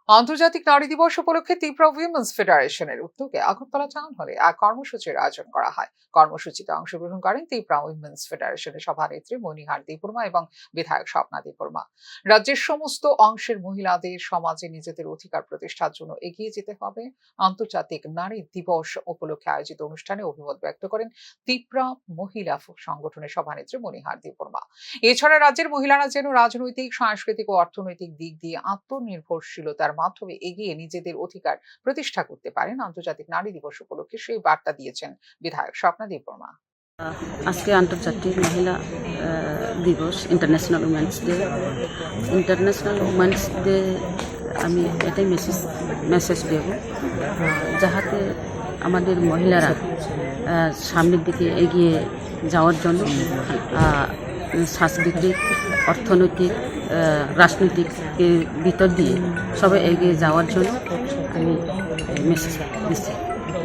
আন্তর্জাতিক নারী দিবস উপলক্ষে ত্রিপুরা উইমেন্স ফেডারেশনের উদ্যোগে আগরতলা টাউন হলে এক কর্মসূচির আয়োজন করা হয়। কর্মসূচিতে অংশগ্রহণ করেন ত্রিপুরা উইমেন্স ফেডারেশনের সভানেত্রী মণিহার দেববর্মা এবং বিধায়ক স্বপ্না দেববর্মা। রাজ্যের সমস্ত অংশের মহিলাদের সমাজে নিজেদের অধিকার প্রতিষ্ঠার জন্য এগিয়ে যেতে হবে। আন্তর্জাতিক নারী দিবস উপলক্ষে আয়োজিত অনুষ্ঠানে অভিমত ব্যক্ত করেন ত্রিপুরা মহিলা সংগঠনের সভানেত্রী মণিহার দেববর্মা। এছাড়া রাজ্যের মহিলারা যেন রাজনৈতিক, সাংস্কৃতিক ও অর্থনৈতিক দিক দিয়ে আত্মনির্ভরশীলতার মাধ্যমে এগিয়ে নিজেদের অধিকার প্রতিষ্ঠা করতে পারেন, আন্তর্জাতিক নারী দিবস উপলক্ষে সেই বার্তা দিয়েছেন বিধায়ক স্বপ্না দেববর্মা। আজকে আন্তর্জাতিক মহিলা দিবস, international women's day. International women's day আমি এটাই মেসেজ দেব, যাহাতে আমাদের মহিলারা সামনের দিকে এগিয়ে যাওয়ার জন্য সাংস্কৃতিক, অর্থনৈতিক, রাজনৈতিক ভিতর দিয়ে সবাই এগিয়ে যাওয়ার জন্য আমি মেসেজ দিচ্ছি।